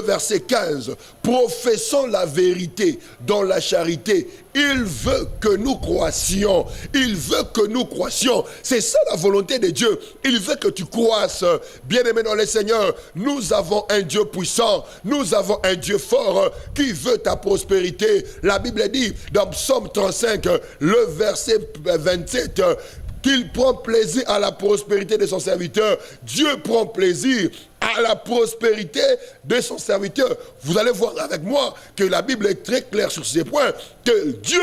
verset 15. Professons la vérité dans la charité. Il veut que nous croissions. Il veut que nous croissions. C'est ça la volonté de Dieu. Il veut que tu croisses. Bien-aimé dans le Seigneur, nous avons un Dieu puissant. Nous avons un Dieu fort qui veut ta prospérité. La Bible dit dans Psaume 35, le verset 27, qu'il prend plaisir à la prospérité de son serviteur. Dieu prend plaisir à la prospérité de son serviteur. Vous allez voir avec moi que la Bible est très claire sur ces points, que Dieu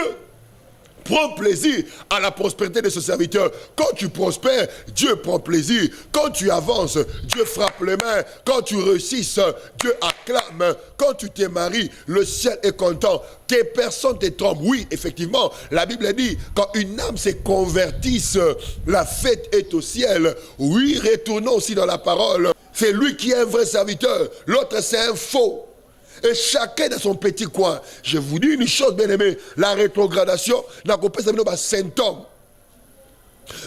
prend plaisir à la prospérité de ce serviteur. Quand tu prospères, Dieu prend plaisir. Quand tu avances, Dieu frappe les mains. Quand tu réussis, Dieu acclame. Quand tu te maries, le ciel est content. Que personne te trompe. Oui, effectivement, la Bible dit, quand une âme se convertisse, la fête est au ciel. Oui, retournons aussi dans la parole. C'est lui qui est un vrai serviteur. L'autre, c'est un faux. Et chacun dans son petit coin. Je vous dis une chose, bien aimé, la rétrogradation n'a pas de symptômes.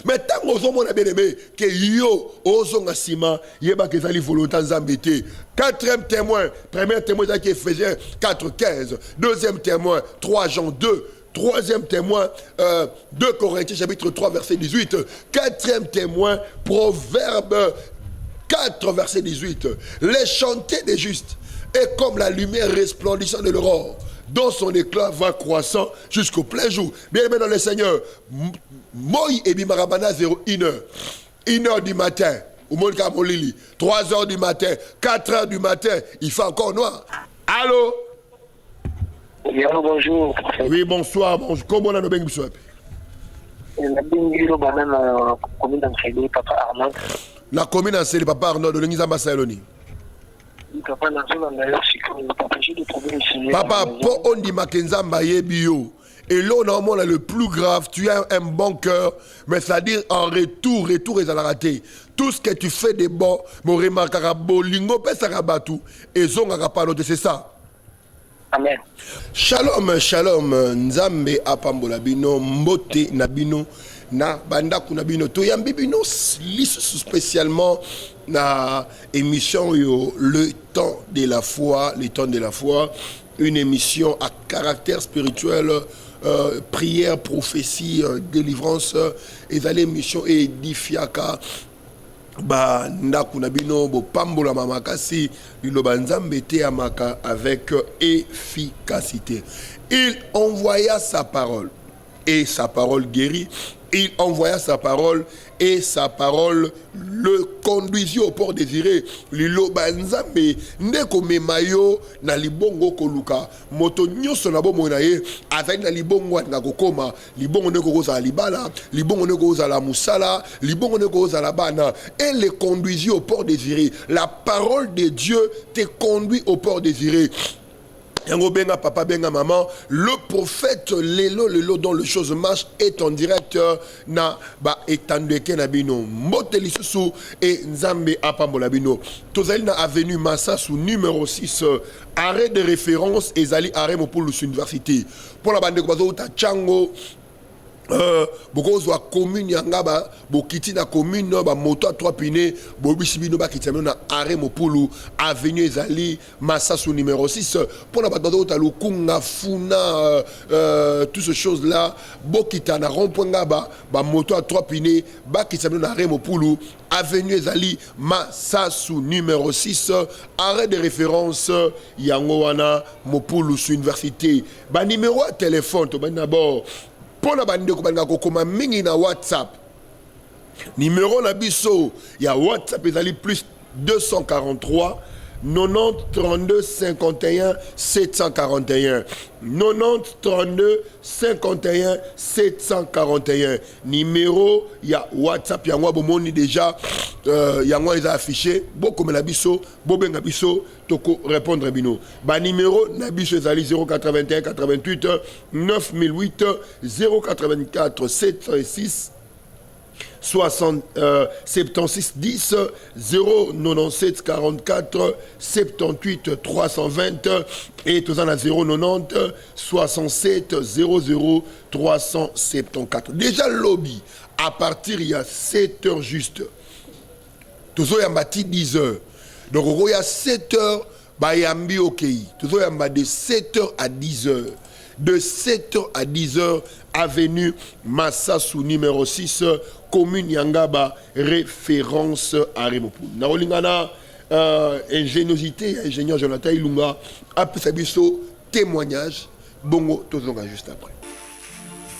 Mais tant que vous avez bien aimé, que yo, ozonga sima, yeba que zali volonté zambete. Quatrième témoin, premier témoin qui est Éphésiens 4:15. Deuxième témoin, 3 Jean 2. Troisième témoin, 2 Corinthiens chapitre 3 verset 18. Quatrième témoin, Proverbe 4 verset 18. Les chanter des justes est comme la lumière resplendissante de l'aurore, dont son éclat va croissant jusqu'au plein jour. Bien aimé dans le Seigneur, Moi et Bimarabana 1 heure. 1 heure du matin, 3 heures du matin, 4 heures du matin, il fait encore noir. Allô? Oui, allô, bonjour. Oui, bonsoir. Bonjour. Comment on a nos bengs? La commune d'Ancélé, Papa Arnaud, de l'Engizamba Saloni. Papa, pour on dit Makenza Mbaye Bio. Et là, normalement, le plus grave, tu as un bon cœur, mais c'est-à-dire en retour, ils allaient rater. Tout ce que tu fais de bon, mon remarquera bolingo, pesarabatu, et zonga pas c'est ça. Amen. Shalom, shalom, Nzambe apambola bino, mbote nabino, na bandaku nabino, toyambi bino, spécialement na émission yo, le temps de la foi, une émission à caractère spirituel, prière, prophétie, délivrance, et les émissions édifiaka. Ba ndaku nabino bo pambola mamakasi liloba nzambe te amaka avec efficacité. Il envoya sa parole et sa parole guérit. Il envoya sa parole et sa parole le conduisit au port désiré. Liloba nzambe ndeko memayo na libongo koluka. Moto nyoso na bomo na ye azali na libongo na kokoma. Libongo ndeko koza libala, libongo ndeko koza la musala, libongo ndeko koza la bana. Et le conduisit au port désiré. La parole de Dieu te conduit au port désiré. Yango benga papa benga maman, le prophète lelo dont les choses marchent est en direct na ba etandeke na bino moteli susu et nzambe apambola bino. Tozali na avenue Massasu numéro 6, arrêt de référence ezali arrêt Mopulus Université. Pour la bande ko bazo ta chango bokozwa commune yangaba bokiti na commune ba moto à 3 pneus bobisibino ba kitano na arrêt Mopulu avenue ezali Massasu numéro 6 pour la bato ta lukunga funa toutes ces choses là bokita na rond-point ngaba ba moto à 3 pneus ba kitano na arrêt Mopulu avenue ezali Massasu numéro 6 arrêt de référence yango wana Mopulu Université. Ba numéro de téléphone to ba d'abord pour la bande de Kokoma mingi na WhatsApp. Numéro na biso, il y a WhatsApp, ils plus 243 90 32 51 741. 90 32 51 741. Numéro, il y a WhatsApp, il y a moi bomoni déjà, il y a moi ils ont affiché. Beaucoup de nabiso, boben nabiso, toko répondre bino. Ba numéro nabiso ezali 081 88 9008 084 706 76 10 097 44 78 320 et tout ça à 090 67 00 374. Déjà lobby à partir il y a 7 heures juste. Tout ça il y a 10 heures. Donc il y a 7 heures Bayambi okei. Toujours yamba de 7h à 10h. De 7h à 10h, avenue Massassou numéro 6, commune Yangaba, référence à Remopou. Naolingana, ingéniosité, ingénieur Jonathan Ilunga, après Sabiso, témoignage, bongo, tozonga juste après.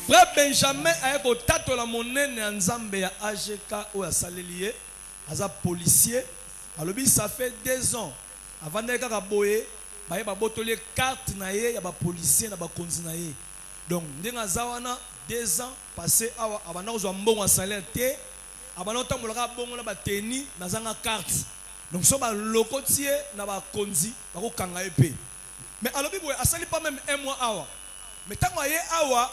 Frère Benjamin a eu tato la monnaie Nzambe ya AGK ou ya Salelier, aza policier. Alors ça fait 2 ans avant d'être boye. Baye ba botole carte na ye ya ba policier na ba konzi na ye. Donc ndenga zawana 2 ans passé awa abana kozwa mbongo salaire te abana tambolaka bongo na ba teni na zanga carte. Donc so ba lokotier na ba konzi ba ko kanga epé. Mais alobi boye asali pas même 1 mois awa. Mais tango ye awa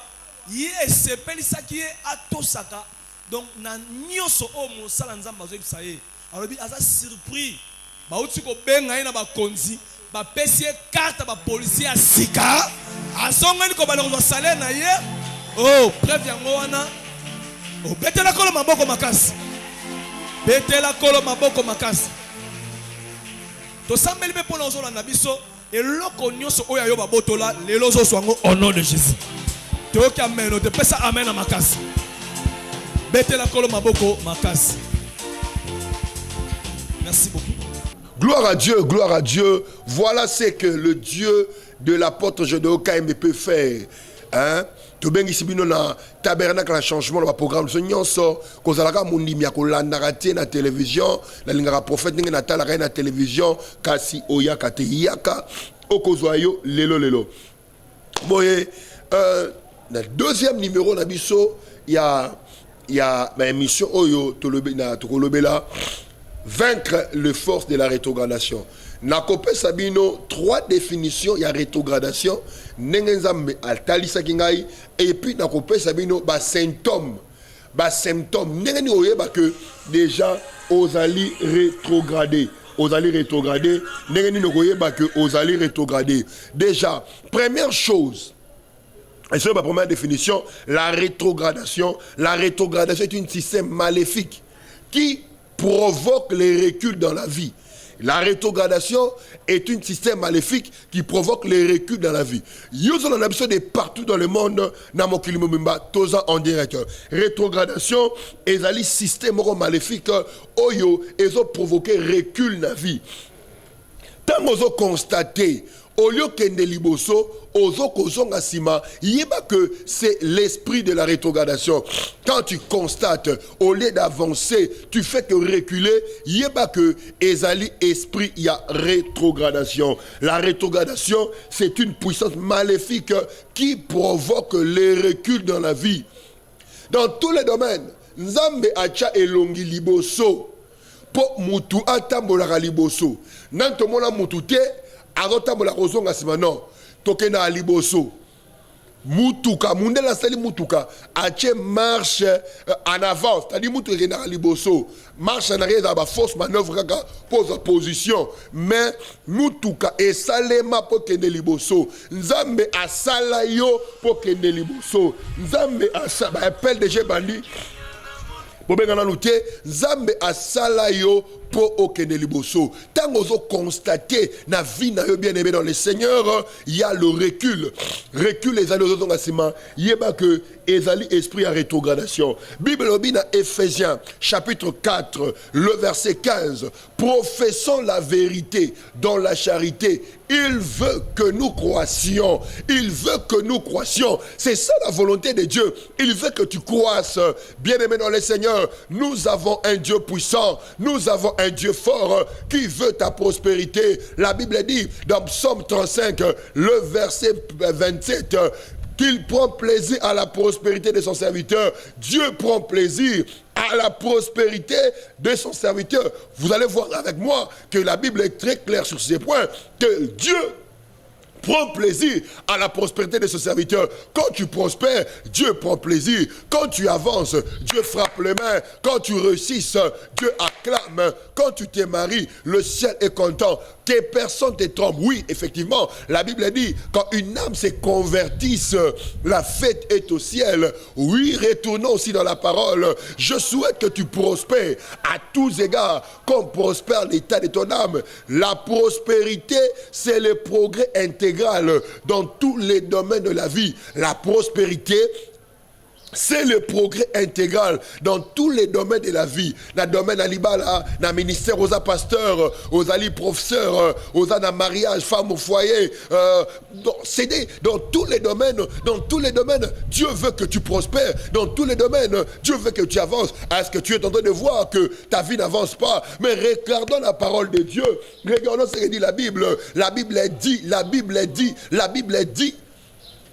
ye sepeli saki ye atosaka. Donc na nyoso o mo sala nzamba zo ebisa ye. Alobi aza surpris. Ba uti ko benga ye na ba konzi. Ba pesier carte ba policier à sika asongani ko bana ko salaire na ye oh preuve yango wana oh betela kolo maboko makasi betela kolo maboko makasi to sambeli be pona ozola na biso eloko nyonso oyo yo babotola lelo zo swango au nom de Jésus to ki ameno te pesa amen na makasi betela kolo maboko makasi. Merci beaucoup. Gloire à Dieu, gloire à Dieu. Voilà ce que le Dieu de l'apôtre Gédéon KM peut faire. Hein? Tu bien ici na tabernacle un changement dans le programme de nyonso kozalaka mundi ya kolanda te na télévision la lingara prophète ninga na tala na télévision kasi oyaka te yaka okozwayo lelo. Boye na deuxième numéro na biso il y a ma émission oyo tolobela vaincre les forces de la rétrogradation. Nakope Sabino 3 définitions, il y a rétrogradation, nengenzambe altalisa kingai et puis nakope Sabino ba symptômes. Nengeni oyeba que déjà osali rétrograder. Nengeni nokoyeba que osali rétrograder. Déjà, première chose. Et c'est ma première définition, la rétrogradation. La rétrogradation est un système maléfique qui provoque les reculs dans la vie. La rétrogradation est un système maléfique qui provoque les reculs dans la vie. Nous avons besoin de partout dans le monde, en direct. Rétrogradation est un système maléfique qui a provoqué recul dans la vie. Tant que vous constatez, au lieu que liboso, que c'est l'esprit de la rétrogradation. Quand tu constates, au lieu d'avancer, tu fais que reculer, yeba que ezali esprit, il y a rétrogradation. La rétrogradation, c'est une puissance maléfique qui provoque les reculs dans la vie. Dans tous les domaines, Nzambe acha elongi liboso, po mutu atambola liboso. Nantomola mutu te, arotambola kozonga sima non. Tokena aliboso mutuka mundela sali mutuka ache marche en avant, c'est-à-dire mutuka na aliboso marche en arrière ba force manœuvre kaka pose position mais mutuka esalema po kende liboso nzambe asala yo po kende liboso nzambe asaba appel de Jebandi bobengana luté nzambe asala yo po okende liboso. Tant qu'on constate na vie na yo bien aimé dans le Seigneur, il y a le recul. Recul les années aux engagements. Yeba que ezali esprit à rétrogradation. Bible obina Ephésiens chapitre 4, le verset 15. Professons la vérité dans la charité. Il veut que nous croissions. Il veut que nous croissions. C'est ça la volonté de Dieu. Il veut que tu croisses. Bien aimé dans le Seigneur, nous avons un Dieu puissant. Nous avons un Dieu fort qui veut ta prospérité. La Bible dit dans Psaume 35, le verset 27, qu'il prend plaisir à la prospérité de son serviteur. Dieu prend plaisir à la prospérité de son serviteur. Vous allez voir avec moi que la Bible est très claire sur ces points, que Dieu prend plaisir à la prospérité de ce serviteur. Quand tu prospères, Dieu prend plaisir. Quand tu avances, Dieu frappe les mains. Quand tu réussis, Dieu acclame. Quand tu te maries, le ciel est content. Que personne te trompe. Oui, effectivement, la Bible dit, quand une âme se convertisse, la fête est au ciel. Oui, retournons aussi dans la parole. Je souhaite que tu prospères à tous égards, comme prospère l'état de ton âme. La prospérité, c'est le progrès intégral dans tous les domaines de la vie. La prospérité, c'est le progrès intégral dans tous les domaines de la vie. Dans le domaine d'Alibala, dans le ministère, aux pasteurs, aux ali professeurs, aux dans mariage, femmes au foyer. Dans tous les domaines, Dieu veut que tu prospères. Dans tous les domaines, Dieu veut que tu avances. Est-ce que tu es en train de voir que ta vie n'avance pas? Mais regardons la parole de Dieu. Regardons ce que dit la Bible. La Bible dit.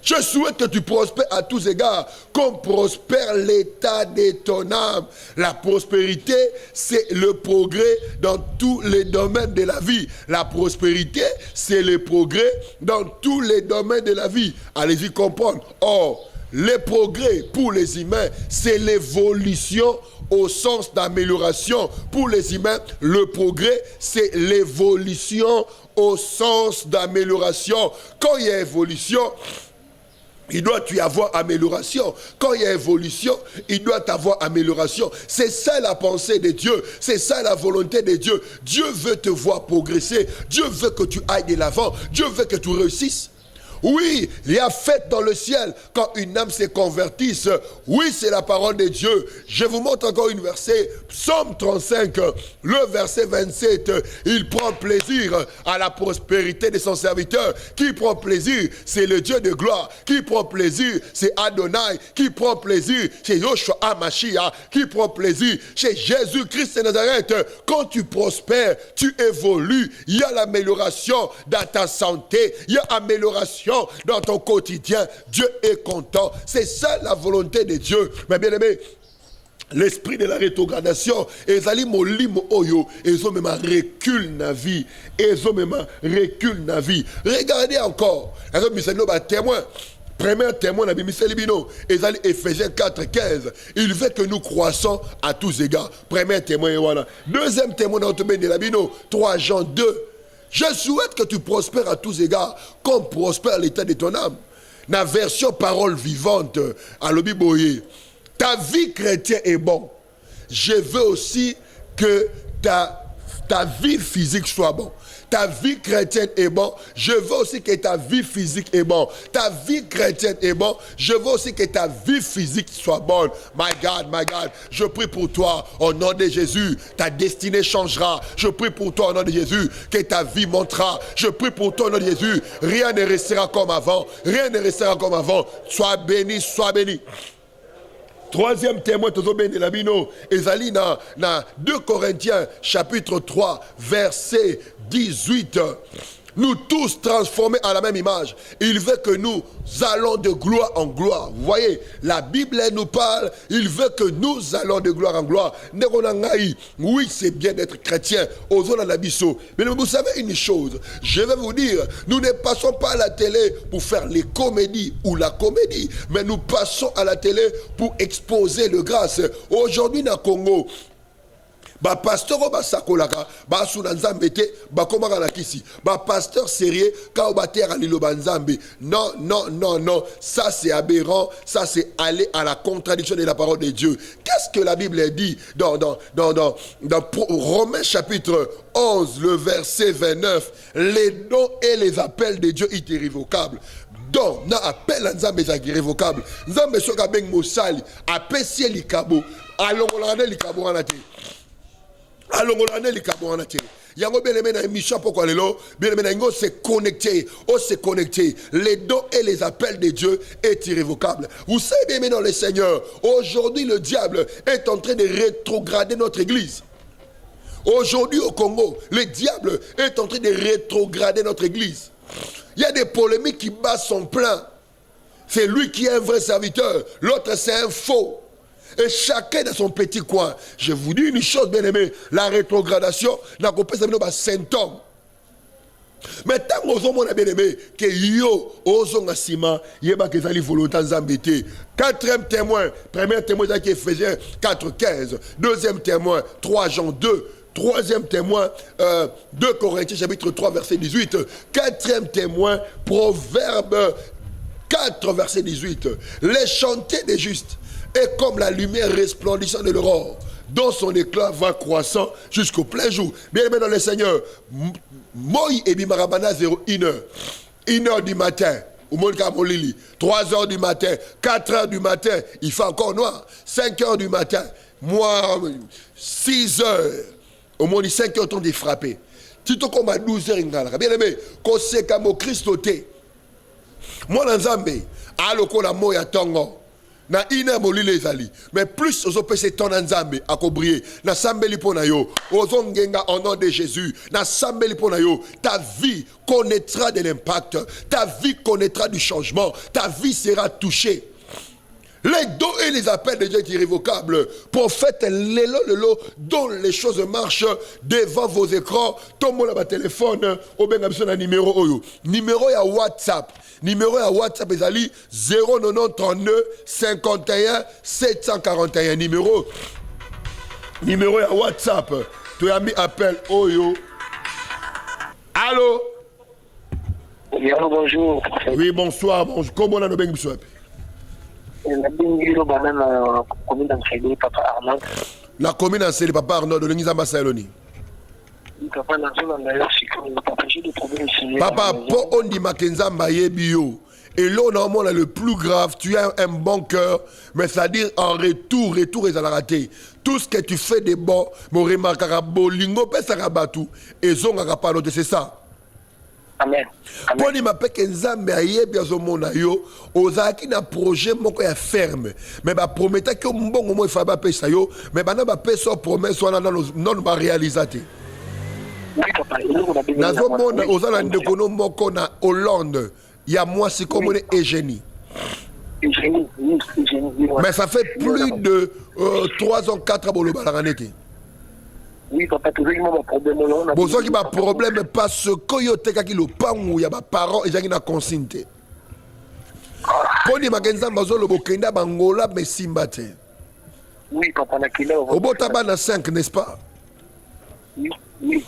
Je souhaite que tu prospères à tous égards, comme prospère l'état de ton âme. La prospérité, c'est le progrès dans tous les domaines de la vie. La prospérité, c'est le progrès dans tous les domaines de la vie. Allez-y comprendre. Or, le progrès pour les humains, c'est l'évolution au sens d'amélioration. Pour les humains, le progrès, c'est l'évolution au sens d'amélioration. Quand il y a évolution, il doit y avoir amélioration. Quand il y a évolution, il doit y avoir amélioration. C'est ça la pensée de Dieu. C'est ça la volonté de Dieu. Dieu veut te voir progresser. Dieu veut que tu ailles de l'avant. Dieu veut que tu réussisses. Oui, il y a fête dans le ciel quand une âme se convertisse. Oui, c'est la parole de Dieu. Je vous montre encore une verset. Psaume 35, le verset 27. Il prend plaisir à la prospérité de son serviteur. Qui prend plaisir? C'est le Dieu de gloire. Qui prend plaisir? C'est Adonai. Qui prend plaisir? C'est Yoshua HaMashiach. Qui prend plaisir? C'est Jésus-Christ de Nazareth. Quand tu prospères, tu évolues. Il y a l'amélioration dans ta santé. Il y a amélioration dans ton quotidien. Dieu est content. C'est ça la volonté de Dieu. Mais bien aimé, l'esprit de la rétrogradation, ezali molimo oyo, ezo même recul na vie, ezo même recul na vie. Regardez encore, témoin. Premier témoin de Bimiselibino, ezali Ephésiens 4:15. Il veut que nous croissons à tous égards. Premier témoin, voilà. Deuxième témoin de la Bino, 3 Jean 2. Je souhaite que tu prospères à tous égards, comme prospère l'état de ton âme. La version parole vivante, à l'obiboye. Ta vie chrétienne est bon. Je veux aussi que ta vie physique soit bonne. Ta vie chrétienne est bonne. Je veux aussi que ta vie physique est bonne. Ta vie chrétienne est bonne. Je veux aussi que ta vie physique soit bonne. My God, je prie pour toi au nom de Jésus. Ta destinée changera. Je prie pour toi au nom de Jésus que ta vie montera. Je prie pour toi au nom de Jésus. Rien ne restera comme avant. Rien ne restera comme avant. Sois béni, sois béni. Troisième témoin, de la Bino, ezali dans 2 Corinthiens, chapitre 3, verset 18. Nous tous transformés à la même image. Il veut que nous allons de gloire en gloire. Vous voyez, la Bible nous parle. Il veut que nous allons de gloire en gloire. Oui, c'est bien d'être chrétien. Mais vous savez une chose. Je vais vous dire, nous ne passons pas à la télé pour faire les comédies ou la comédie. Mais nous passons à la télé pour exposer le grâce. Aujourd'hui, dans le Congo, pasteur basakolaka basuna nzambe te bakomaka na kisi pasteur sérieux ka batera liloba nzambe. Non, ça c'est aberrant, ça c'est aller à la contradiction de la parole de Dieu. Qu'est-ce que la Bible dit dans Romains chapitre 11 le verset 29? Les dons et les appels de Dieu sont irrévocables. Donc, na appel à Nzambe est irrévocable. Nzambe soka beng mosali apesi likabo alongolane likabo anate. Alongolane likabo anate. Yango bien-aimé dans émission pourquoi lelo bien-aimé dans se connecter, se connecter. Les dons et les appels de Dieu est irrévocable. Vous savez bien-aimé dans le Seigneur, aujourd'hui le diable est en train de rétrograder notre église. Aujourd'hui au Congo, le diable est en train de rétrograder notre église. Il y a des polémiques qui battent son plein. C'est lui qui est un vrai serviteur, l'autre c'est un faux. Et chacun dans son petit coin. Je vous dis une chose bien aimée, la rétrogradation n'a pas de symptômes. Mais tant qu'on a bien aimé que yo ozonga sima yeba que zali volonté nzambe te. Quatrième témoin, premier témoin qui est Éphésiens 4:15, deuxième témoin 3 Jean 2, troisième témoin 2 Corinthiens chapitre 3 verset 18, quatrième témoin Proverbe 4 verset 18. Les chantiers des justes est comme la lumière resplendissante de l'aurore, dont son éclat va croissant jusqu'au plein jour. Bien aimé dans le Seigneur, moi et Bimarabana 1 heure du matin, 3 heures du matin, 4 heures du matin, il fait encore noir, 5 heures du matin, moi 6 heures, au moins 5 heures, temps de frapper. Tu te comme à 12 heures, bien aimé, quand c'est comme au Christ, moi dans Zambé, alors la moya tongo. Na ina molile ezali mais plus ozopese ton nzambe akobrier na sambeli pona yo ozongenga au nom de Jésus na sambeli pona yo ta vie connaîtra de l'impact, ta vie connaîtra du changement, ta vie sera touchée. Les dons et les appels de Dieu sont irrévocables. Prophète, lelo, dont les choses marchent devant vos écrans. Tombez là, téléphone, au ben un numéro oyo. Numéro ya WhatsApp. Numéro ya WhatsApp est ali 090 32 51 741. Numéro ya WhatsApp. Tu as mis appel oyo. Allô? Oui, allô, bonjour. Oui, bonsoir. Bonjour. Comment on a nos ben La commune d'Ancélé, Papa Arnaud. La commune d'Ancélé, Papa Arnaud, de l'Unizamba Saloni. Papa, Papa, pour on dit Makenzamba Yebio. Et là, normalement, le plus grave, tu as un bon cœur, mais c'est-à-dire en retour, ils ont raté. Tout ce que tu fais de bon, mon remarquera bolingo, pesarabatou, et zonga palote, c'est ça. Amen. Pour ni m'appelle que Nzambe ayebi azomona yo ozaki na projet moko ya ferme mais ba promettait que mbongo mo fa ba pesa yo mais bana ba pesa promesse wana non ba réalisateur. Oui papa, nazomona ozala ndekono moko na Hollande ya moi c'est comme on est Eugénie. Mais ça fait plus de 3 ans 4 ans boloba la nete. Oui, papa, toujours un problème. Bon, ça qui m'a problème parce que yo teka ki le pangu ya ba parents et j'ai na consigne. Poni magenza bazolo bokenda bangola mais simbate. Oui, papa, na kila. Obotaba na 5 n'est-ce pas? Oui, oui.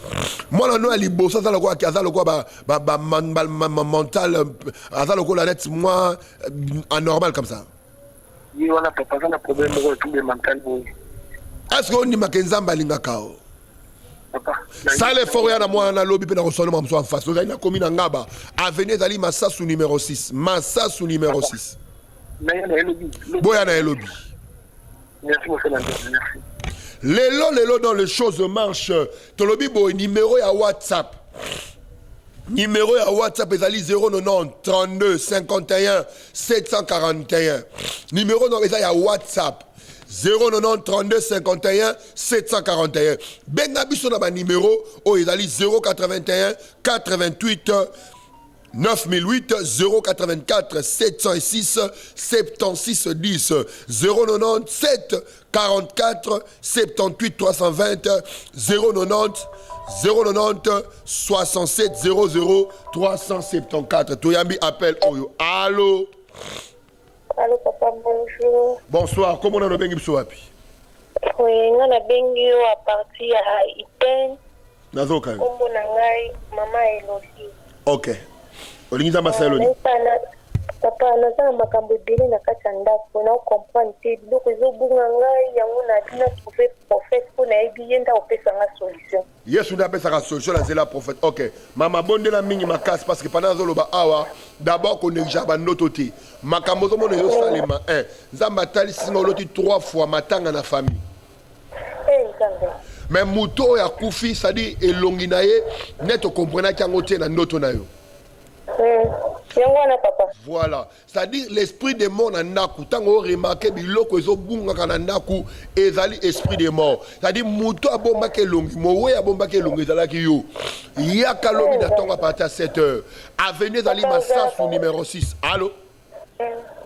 Moi la no ali bossa za lokwa ki azalo kwa ba mental azalo ko la net moi anormal comme ça. Oui, on a papa, on a problème tout le mental. Est-ce que on dit magenza balinga kao? Ça les forêts à moi, on a lobby pour recevoir en face. Nous avons une commune en Ngaba. Avenue d'Ali Massassou numéro 6. Massassou numéro 6. Boyana et lobby. Merci, mon frère. Merci. Lélo, dans les choses marchent. Ton lobby, numéro à WhatsApp. Numéro à WhatsApp est ali 090 32 51 741. Numéro à WhatsApp. 090 32 51 741. Bengabiso na ba numéro o ezali 081 88 9008 084 706 76 10 097 44 78 320 090 67 00 374. Toyambi appel oyo. Allô? Allô papa, bonjour. Bonsoir, comment on a bengi bisoapi? Oui, on a bengi à partir à Iten. Nazoka. Kombo nangai mama Elohi. OK. Olingiza masaloni. Papa, naza makambo ebele na kati ya ndako na comprendre te biloko ezobunga ngai yango na dina trouver prophète pour na yebi yenda opesa nga solution. Yesu na pesa ka solution la zela prophète. OK. Mama bondela mingi makasi parce que pendant zoloba awa d'abord qu'on est jaba nototi. Makambo zo mono yo salema 1. Nzamba tali sino loti 3 fois matanga na famille. Nzambe. Mais muto ya kufi ça dit elongi na ye net comprendre kango te na ndoto na yo. Papa. Voilà, c'est-à-dire l'esprit des morts nandaku tango remarqué biloko ezobunga kana ndaku ezali esprit des morts. C'est-à-dire muto abomba ke longi, mowe abomba ke longi ezalaki yo. Yaka lobi na tonga partir à 7h. Avenue Zali Massassou numéro 6. Allô?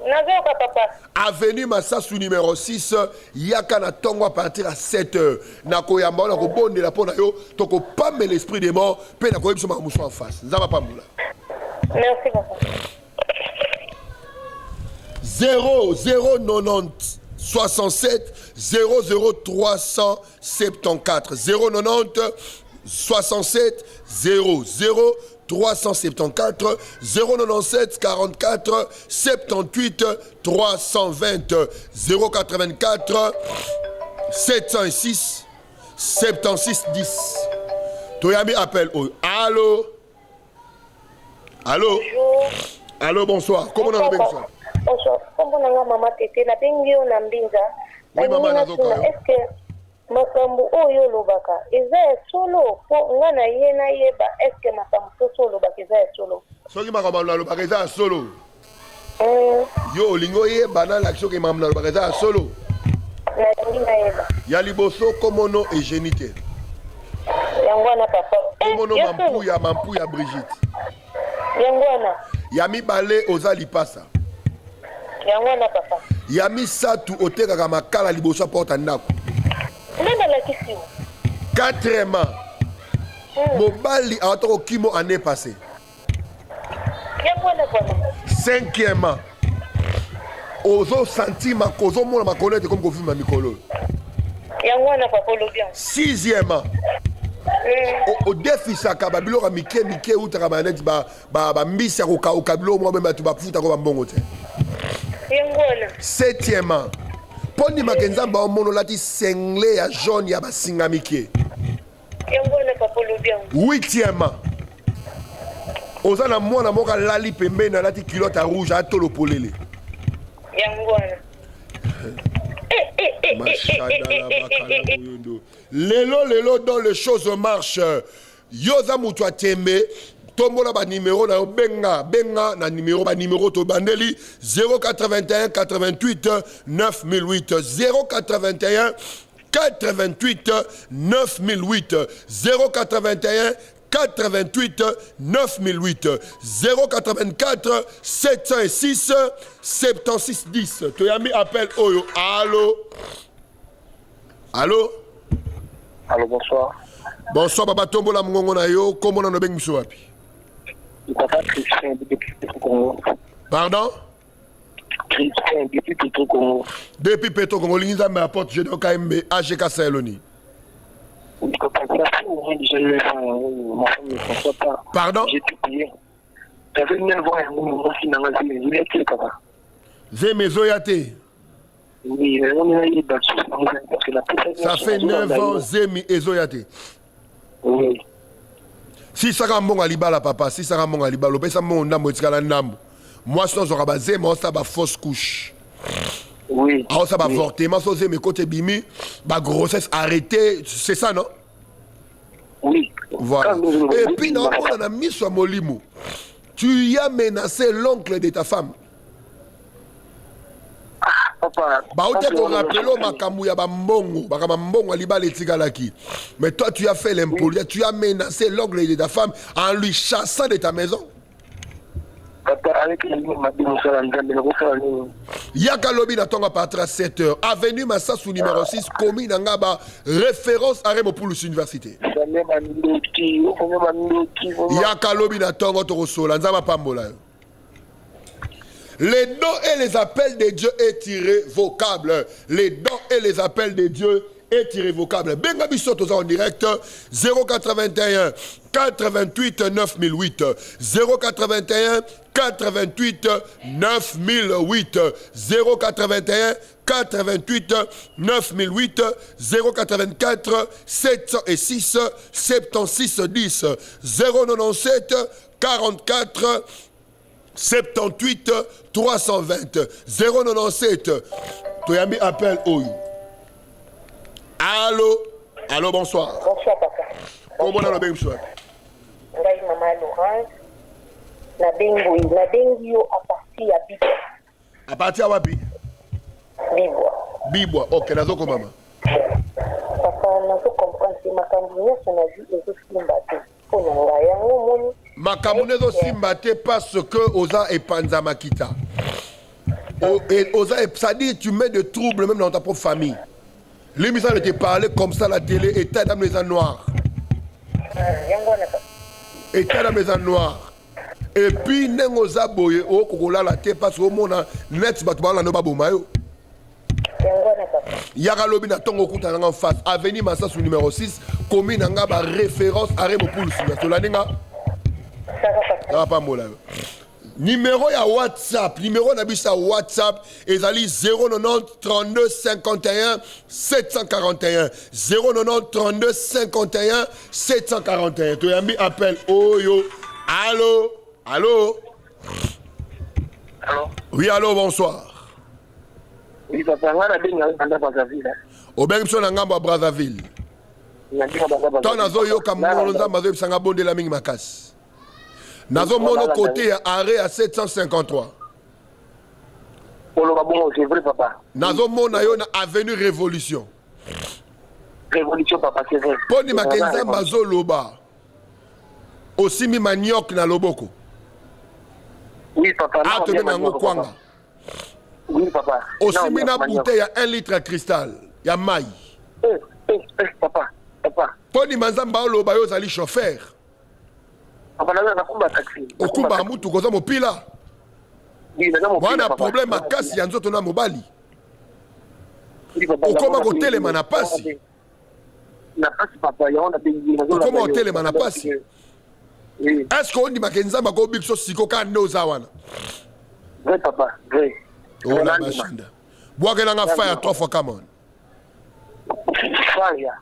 Nazoka papa. Avenue Massassou numéro 6, yaka na tongo à partir à 7h. Na koyamba na ko bonde la pona yo, toko pas mais l'esprit des morts, pe na ko yebso ma muso en face. Nzaba pa mula. Merci papa. 0090 67 00374 090 67 00 374 097 44 78 320 084 706 76 10. Toyami appelle. Allô? Allô? Allô, bonsoir. Comment on a bonsoir? Bonsoir. Comment on a maman Tété? La bengi on a mbinza. Oui, maman Nazoka. Est-ce que makambu oyo lobaka eza solo po ngana yena yeba est-ce que makambu solo lobaka eza solo? Soki makambu lobaka eza solo. Yo lingo yeba na l'action que maman lobaka eza solo. Na ndinga yeba. Ya liboso komono et génité. Yangwana papa. Komono mampuya Brigitte. Yangwana. Yami bale oza lipasa. Yangwana papa. Yami satu oteka makala liboso porta ndako. Nenda la kisi. 4 mois. Mobali a atoko kimo année passée. Yangwana papa. 5e mois. Ozo sentima kozo mona makonete comme ko filma mikolo. Yangwana papa lobia. 6e mois. Au défi saka babilo ka mike utaka maneti ba mbisi ko kabilo mo ba tu ba futa ko ba mbongo te. Yangwana. 7e mois. Poni makenzamba omono lati sengle ya jaune ya basinga mike. Yangwana papa lobia. 8e mois. Ozana mwana moka lali pembe na lati culotte rouge a tolo polele. Yangwana. Lelo dans les choses marchent. Yoza mutu atembe tombola ba numéro na benga na numéro to bandeli 081 88 9008 081 88 9008 081 88 9008 084 706 76 10. Toyami appelle Oyo. Allô? Allô? Allô, bonsoir. Bonsoir, Baba Tombola Mngongo na yo. Comment on a bien mis wapi? Papa Christian depuis Congo. Pardon? Christian depuis Petro Congo. Depuis Petro Congo, l'Inza me apporte je dois KMB AGK Saheloni. Pardon? J'ai tout payé. Ça fait 9 ans et mon fils n'a pas dit papa. Zé Mezoyate. Oui, on a eu parce que la ça fait 9 ans, Zémi Ezoyate. Oui. Si ça a mon alibala, papa, si ça a mon alibala, le pesa mon ndambo etikala ndambo. Moi, sinon, j'aurai basé, moi, ça va fausse couche. Oui. Alors, ça va avortement, ça, mes côtés bimi, ma grossesse arrêtée, c'est ça, non? Oui. Voilà. Et puis, on a mis sur Molimo. Tu y as menacé l'oncle de ta femme. Papa. Bah, on t'a rappelé makamou ya bambongo, bakambongo alibala etikalaki. Mais toi, tu as fait l'impoli, tu as menacé l'oncle de ta femme en lui chassant de ta maison. Papa, avec les Yaka Lobi n'attend à partir à 7h. Avenue Massassou numéro 6, commune Angaba, référence à Remopoulos Université. Yaka Lobi n'attend à Torosola, Nzama Pambola. Les dons et les appels de Dieu est irrévocable. Les dons et les appels de Dieu est irrévocable. Benga Bissoto en direct 081 88 9008 081 88 9008 081 88 9008 084 706 76 10 097 44 78 320 097. Toyami appelle Oyo. Allô? Allô, bonsoir. Bonsoir, papa. Comment on a bien bonsoir? Ngai maman Laurence. Na bengi yo à partir ya Bibwa. À partir à Wapi? Bibwa. Bibwa. Ok, nazoko mama. Papa, nazo comprendre que makambu nyonso na vie ezo simba te. Po na ngai yango moni. Makambu nezo simba te parce que oza epanza makita. Ça dit tu mets des troubles même dans ta propre famille. L'émission de te parler comme ça à la télé, état dans les noirs. État dans les noirs. Et puis, nengoza boye, o kokola la te parce au monde net batubala no babomayo. Yaka lobi na tongo kuta en face. Avenue Massasou numéro 6, commune nga ba référence à Remopoulos. Tolaninga. Ça va pas mola. Numéro ya WhatsApp, numéro na WhatsApp, ezali 090 32 51 741. 090 32 51 741. Tu as mis appel. Oh yo. Allô? Allô? Allô? Oui, allô, bonsoir. Oui, papa, on a bien à Brazzaville. Au Benson à Ngamba Brazzaville. Tant nazo yo kamonza mazo bisanga bonde la mingi makas. Nazo mono côté arrêt à 753. C'est vrai, papa. Nazo mono yo na avenue Révolution. Révolution, papa, c'est vrai. Poni makenza mazo loba. Aussi mi maniok na loboko. Oui, papa. Ah, tu n'as kwanga. Oui, papa. Aussi mi na bouteille à 1 litre à cristal. Ya maï. Papa. Poni manzamba loba yo zali chauffeur. Papa, na kumba taxi. Okumba mutu koza mopila. Wana problème à kasi ya nzoto na mobali. Okoma kotelema na pasi. Na pasi papa, ya ona bengi. Okoma kotelema na pasi. Est-ce qu'on dit que Nzamba ko bikso siko ka noza wana? Vrai papa, vrai. Oh la machine. Bois que nga fire 3 fois come on. Fire.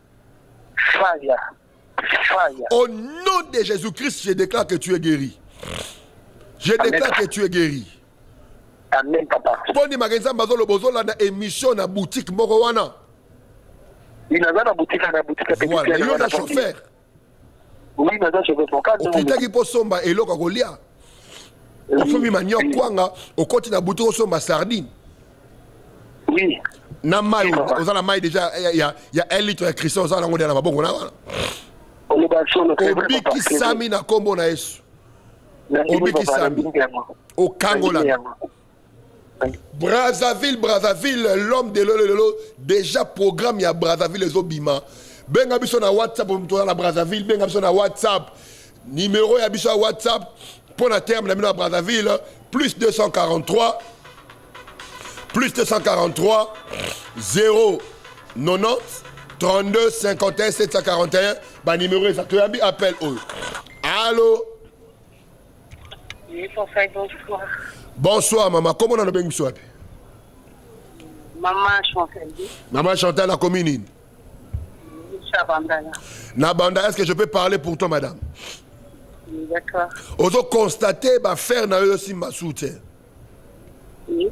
Au nom de Jésus-Christ, je déclare que tu es guéri. Je déclare que tu es guéri. Amen papa. Poni magenza bazolo bozola na émission na boutique moko wana. Il a na boutique voilà, il y a un chauffeur. Oui, mais je vais faire ça. Okitaki po somba eloko kolia. Ofumi manyo kwanga, okoti na boutique somba sardine. Oui. Na mai, ozala mai déjà il y a 1 litre de Christ ozala ngodi na mabongo na wana. Obiki sami na kombo na Yesu. Obiki sami. Au Kangola. Brazzaville, l'homme de l'eau, déjà programme ya Brazzaville les obima. Benga biso na WhatsApp pour na Brazzaville, benga biso na WhatsApp. Numéro ya biso WhatsApp pour na terme na Brazzaville plus 243 0 90 32 51 741 ba numéro exact tu appel eux. Allô? Oui, bonsoir. Bonsoir maman, comment on a bien biso? Maman Chantal. Maman Chantal la commune. Nabanda, est-ce que je peux parler pour toi, madame? D'accord. Vous avez constaté que faire na aussi ma soutien. Oui.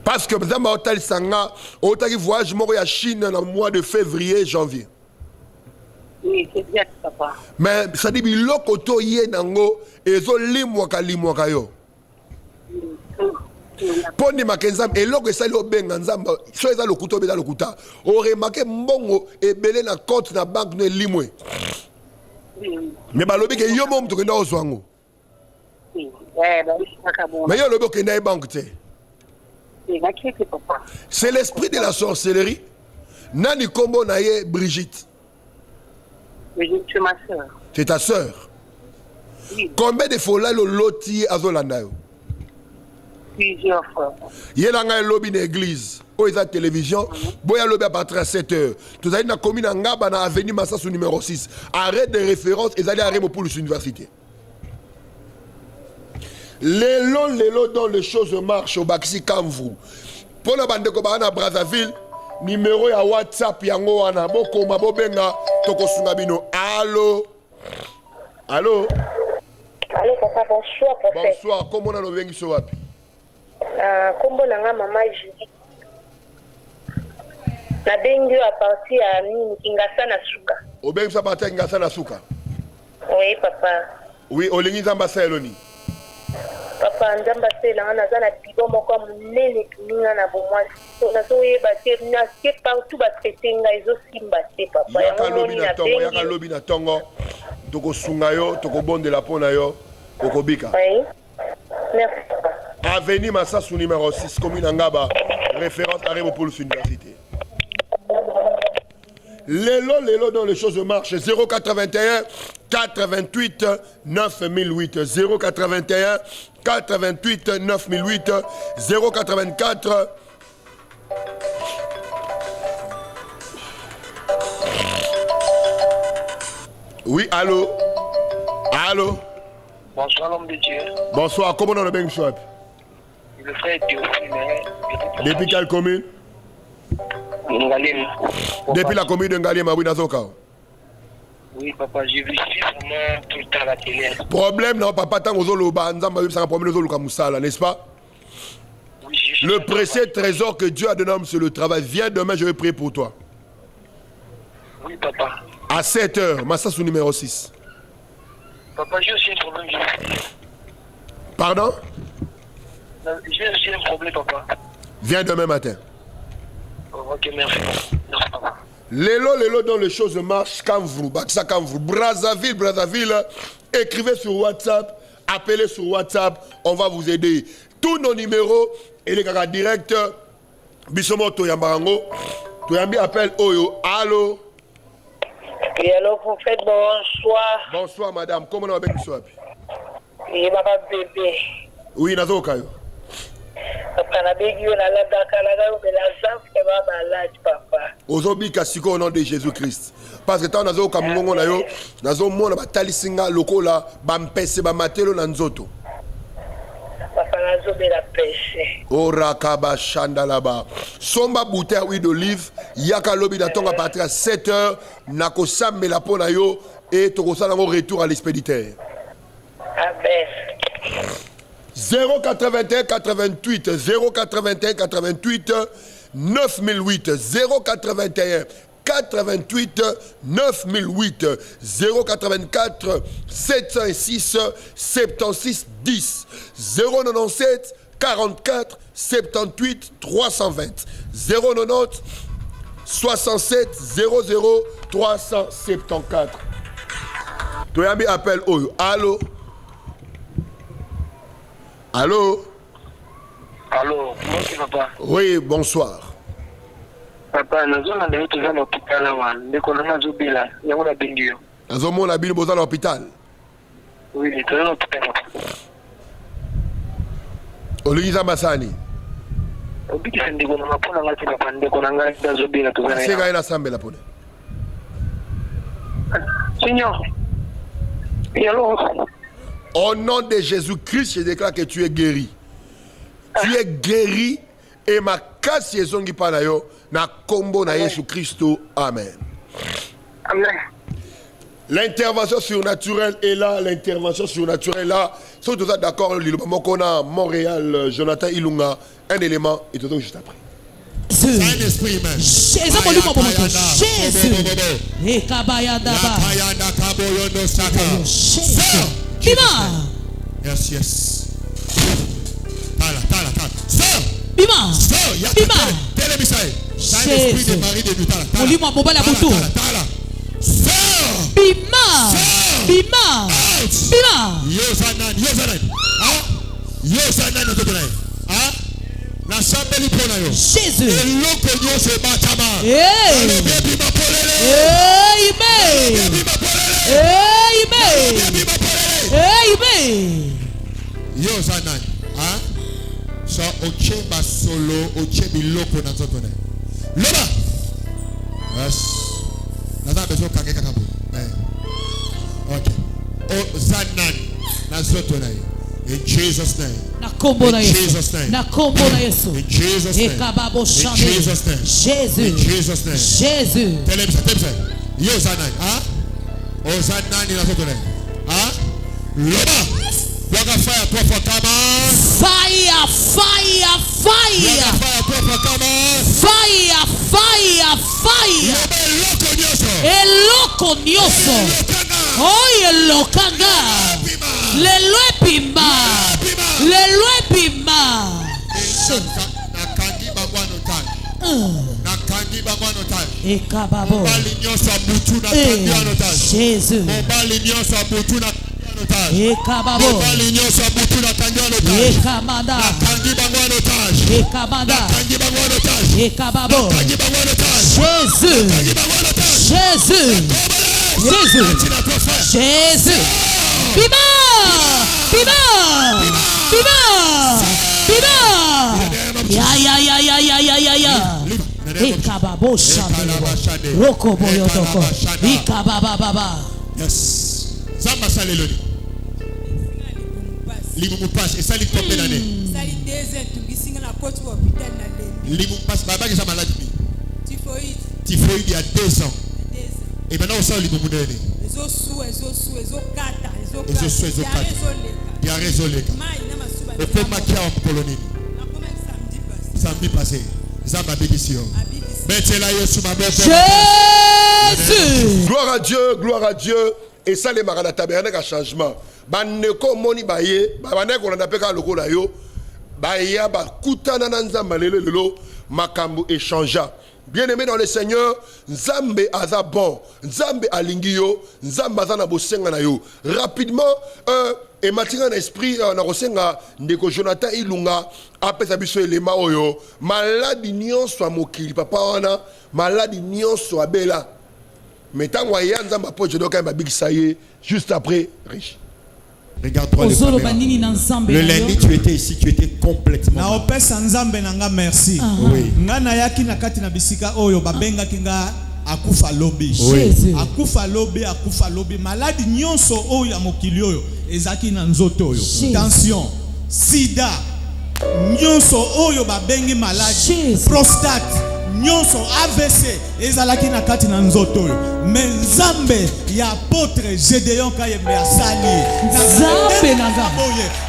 Parce que vous avez voyage à Chine dans le mois de février, janvier. Oui, c'est bien, papa. Mais ça dit que l'autre est nango et zo limwaka yo. Poni makenzam eloko esali obenga nzamba so eza lokuta obeza lokuta oremake mbongo ebele na compte na banque no elimwe mais balobi ke yo mo mtu kenda ozwango mais yo lobi okenda e banque te c'est l'esprit de la sorcellerie nani kombo na ye Brigitte c'est ma soeur. C'est ta soeur? Oui. Combien de fois là le loti azolanda yo? Plusieurs fois. Il y a un lobby dans l'église, il y a la télévision, il y a un lobby à partir de 7 heures. Tout ça, dans la commune Ngaba, dans l'avenue Massasou numéro 6. Arrête de référence et allez à Remopoulos université. Les longs dont les choses marchent au Baxi Kamvou. Pour la bande de à Brazzaville, numéro à WhatsApp, yango wana, boko mabobenga, toko sungabino. Allô? Allô? Allô, papa, bonsoir, prophète. Bonsoir, comment on a le sur wapi? Kombo nanga maman Julie. Na bengi à partir à Ngasa na suka. O bengi sa partir Ngasa na suka. Oui papa. Oui, olingi nzamba seloni. Papa nzamba selanga na zana bibo moko munene tuninga na bomwa. So na so yeba te na ke partout ba tretenga ezo simba te papa. Yaka lobi na tongo. Toko sunga yo, toko bondela pona yo, okobika. Oui. Merci papa. Avenue Massassou numéro 6, commune Angaba, référence à Rémopolis Université. Lélo, dans les choses marchent. 081 428 9008. 081 428 9008. 084. Oui, allô? Allô? Bonsoir, l'homme de Dieu. Bonsoir, comment on a bien shop? Le frère Théophile. Depuis quelle commune? Ngalem. Depuis la commune de Ngalem à Winazoka. Oui, papa, j'ai vu vraiment tout le temps à la télé. Problème, non, papa, tant que vous avez un problème, n'est-ce pas? Oui, Le précieux trésor que Dieu a donné à homme sur le travail. Viens demain, je vais prier pour toi. Oui, papa. À 7h, Massassou numéro 6. Papa, j'ai aussi un problème. Pardon? J'ai aussi un problème, papa. Viens demain matin. Ok, merci. Merci, papa. Lélo, dans les choses marchent, Brazzaville, écrivez sur WhatsApp, appelez sur WhatsApp, on va vous aider. Tous nos numéros, et les gars direct, Bissomo Toyambarango, Toyambi appelle Oyo, allô? Et alors, prophète, bonsoir. Bonsoir madame, comment on va bien Bissomo? Et papa bébé. Oui, Nazoka. Papa, na begi yo na la dakalaga mais la zambe est malade, papa. Ozobi kasiko au nom de Jésus-Christ. Parce que tant nazo kamungo na yo, nazo mona batalisinga lokola bampese bamatelo na nzoto. Papa nazo be la péché. Ora kaba shandalaba. Somba bouteille huile d'olive, yaka lobi na tonga partir à 7h, nakosambela pona yo et tokosala ngo retour à l'expéditeur. Amen. 081 88 081 88 9008 081 88 9008 084 706 76 10 097 44 78 320 090 67 00 374. Toyambi appelle Oyo. Allô? Allô? Allô, merci papa. Oui, bonsoir. Papa, nous avons allé à l'hôpital là, nous connaissons Zobila, il y a un bendio. Nous avons la bille à l'hôpital. Oui, nous sommes à l'hôpital. Olisa Masani. Obiki sende kono mapona ngati papa ndeko na ngati da Zobila to C'est gars na sambe la pone. Seigneur. Et alors? Au nom de Jésus-Christ, je déclare que tu es guéri. Tu es guéri et ma casse est zongi panayo na combo na Jésus-Christ. Amen. Amen. L'intervention surnaturelle est là, l'intervention surnaturelle est là. Si vous êtes d'accord, on a Montréal, Jonathan Ilunga, un élément et tout juste après. Jésus. Yes, yes. Tala. Sir. Bima. Bima. Télémissaire. Jésus. De Marie de Nutala. Molimo mobala butu. Tala. Sir. Bima. Bima. Bima. Yozanan. Ah. Yozanan no tobona. Ah. Na sambeli pona yo. Jésus. Eloko nyose batama. Hey. Bima polele. Amen. Amen. Amen. Yozanan. Ah. So oche basolo oche biloko na zotone. Loba. Yes. Naza bezo kake kakabo. Okay. Oh zanan na zotone. In Jesus' name. Nakombo In Jesus' name. Nakombo na Yesu. In Jesus' name. Ekababo In shande. Jesus' name. Jésus. In Jesus' name. Jésus. Tell him. Yozanan. Ah. Oh zanan na zotone. Ah. Loba. Waga fire toi for come on. Fire, fire, fire. Waga fire toi for come on. Fire, fire, fire. Lobe loko nyoso. Eloko nyoso. Oye lokanga. Lelwe pimba. Lelwe pimba. Nakandi bangwano taj. Nakandi bangwano taj. Ekababo. Mobali nyoso butu na kandi ano taj. Jésus. Mobali nyoso butu na kandi ano taj. otage. Ekababo. Mobali nyonso abutu natangi en otage. Ekamanda. Natangi bango en otage. Ekamanda. Natangi bango en otage. Ekababo. Natangi bango en otage. Jésus. Natangi bango en otage. Jésus. Jésus. Tina toi frère. Jésus. Bima. Bima. Bima. Bima. Ya. Ekababo shade. Roko boyotoko. Ekababa. Yes. Zamba saleloni. Limumu passe. Et ça lui tombe l'année. Limumu passe. Baba qui est malade. Typhoïde il y a 2 ans. Et maintenant on sort limumu d'année. Il y a raison les gars. On peut maquiller en Polonie. Samedi passé. Zamba bédition. Jésus. Gloire à Dieu, gloire à Dieu. Et ça, les marades tabernacle à changement. Baneko moni baye, baneko on a appelé quand le gros yo, baya ba kutana nanzamba lelo makambu échangea. Bien-aimé dans le Seigneur, Nzambe aza bon, Nzambe alingio, Nzambe aza na bosenga na yo. Rapidement, et matinga na esprit na kosenga ndeko Jonathan Ilunga apesa biso elema oyo, maladi nyonso mokili papa wana, maladi nyonso abela. Mais tant que Nzambe apoje donc ba bigisa ye juste après riche. Regarde-toi le lundi tu étais ici, tu étais complètement. Na opesa Nzambe nanga merci. Oui. Nga na yaki na kati na bisika oyo babenga kinga akufa lobi. Jésus. Akufa lobi maladi nyonso oyo ya mokili oyo ezaki na nzoto oyo. Tension, sida, nyonso oyo babengi maladi, prostate, nyonso AVC ezalaki na kati na nzoto oyo. Mais Nzambe ya apôtre Gédéon Kayembe asali. Nzambe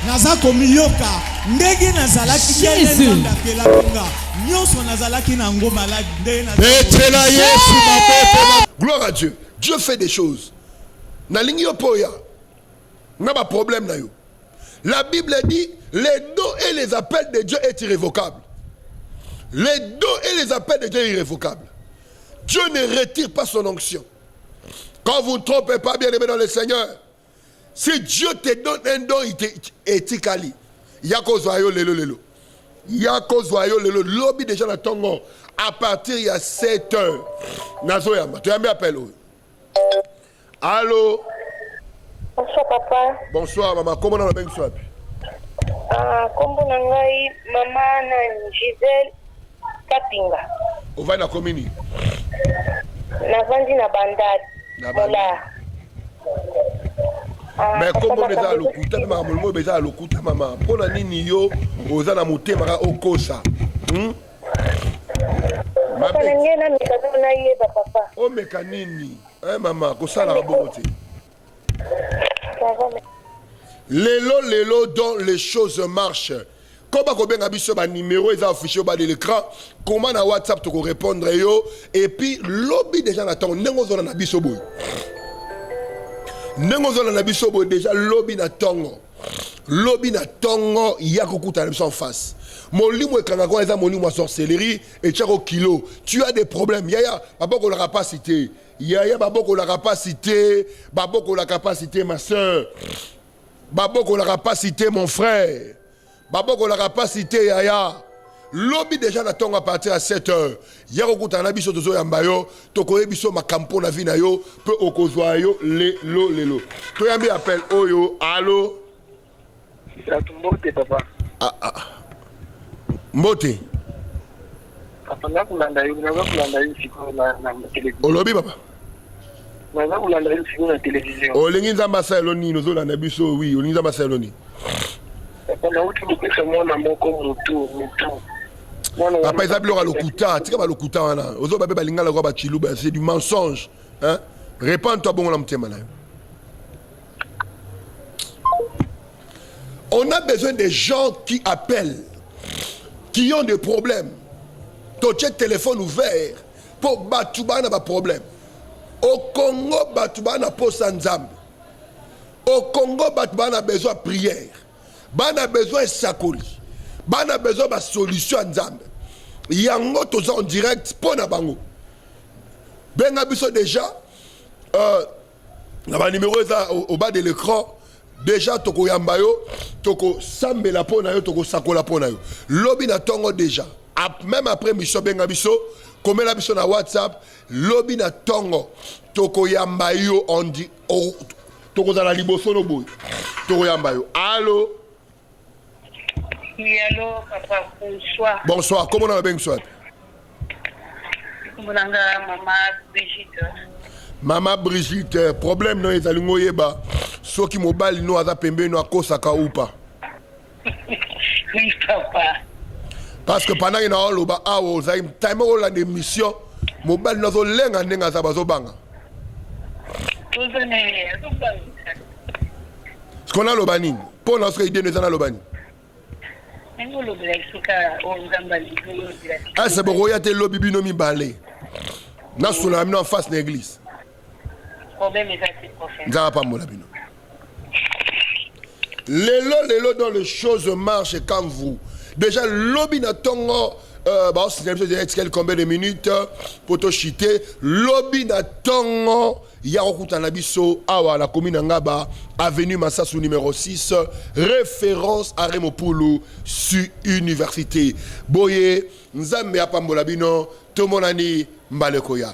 naza komiyoka ndenge nazalaki Nzambe akela kunga. Nyonso nazalaki na ngo maladi ndenge Gloire à Dieu. Dieu fait des choses. Na lingi yo poya. Na ba problème na yo. La Bible dit les dons et les appels de Dieu est irrévocable. Les dons et les appels de Dieu sont irrévocables. Dieu ne retire pas son onction. Quand vous ne trompez pas, bien aimé dans le Seigneur, si Dieu te donne un don, il t'éticali. Yako zoyo lelo. Yako zoyo lelo. Lobby déjà dans ton nom. À partir il y a 7 heures. Nazoyama, tu as mis appel. Allô? Bonsoir papa. Bonsoir maman. Comment on a bien soir? Kombo na ngai mama na Gisèle Kapinga. Ova na komini. Na vandi na bandade. Voilà. Mais comment beza lokuta mama molmo beza lokuta mama. Pona nini yo oza na motema ka okosa. Papa ngena mikano na yeba papa. O mekanini. Mama kosala rabote. Lelo dont les choses marchent. Comment on a vu ba numéro ils affiché au bas de l'écran, comment na WhatsApp tu peux répondre yo et puis lobby déjà n'attend nengo zona na biso boy. Nengo zona na biso boy déjà lobby na tongo. Lobby na tongo ya kokuta na biso en face. Molimo ekanga kwa eza molimo sorcellerie et chako kilo. Tu as des problèmes. Yaya baboko la capacité. Yaya baboko la capacité, baboko la capacité ma soeur. Baboko la capacité mon frère. Baboko la capacité yaya. Lobby déjà n'attend à partir à 7 heures. Yako kutana biso tozo yambayo, tokoye biso makampo na vina yo, peu okozwa yo lelo. To yambi appel oyo, allô. Mbote papa. Mbote. Papa na kulanda yo siko na télévision. Olobi papa. Na kulanda yo siko na télévision. Olingi nzamba saloni nozo na biso oui, olingi nzamba saloni. Papa na uti kupesa mwana moko mutu. Papa ils appellent le lokuta, tika ba lokuta wana. Ozo babe balinga la ba chiluba, c'est du mensonge, hein? Répands-toi bon la mtema na yo. On a besoin des gens qui appellent, qui ont des problèmes. Ton téléphone ouvert pour batouba na ba problème. Au Congo batouba na po sanzam. Au Congo batouba na besoin de prière. Ba na besoin de sakoli. Ba na besoin de solution nzambe. Yango toza en direct pour na bango. Ben abiso déjà na ba numéro au bas de l'écran. déjà toko yamba yo, toko sambe la pona yo, toko sakola pona yo. Lobi na tongo déjà. Même après mission benga biso, comme la biso na WhatsApp, lobi na tongo, toko yamba yo on dit, toko za la liboso no boy. Toko yamba yo. Allô? Oui, allô, papa, bonsoir. Bonsoir, comment on a bien soit? Maman Brigitte. Maman Brigitte, problème non ezali ngoyeba. Soki mobile no aza pembe no akosaka ou pas. Oui, papa. Parce que pendant qu'il y a un loba, time où la émission, mobile no zo lenga nenga za bazo banga. Ce qu'on a lobani, pour notre idée nous en a lobani. Ah c'est bon, il y a des lobby binomi balé. N'a sous la en face de l'église. Lelo dans les choses marchent comme vous. Déjà lobby na tongo bah c'est combien de minutes pour te chiter. Lobby na tongo ya okutana biso awa la commune ngaba avenue Massassou numéro 6 référence à Remopulu sur université. Boye nzambe apambola bino tomonani mbalekoya.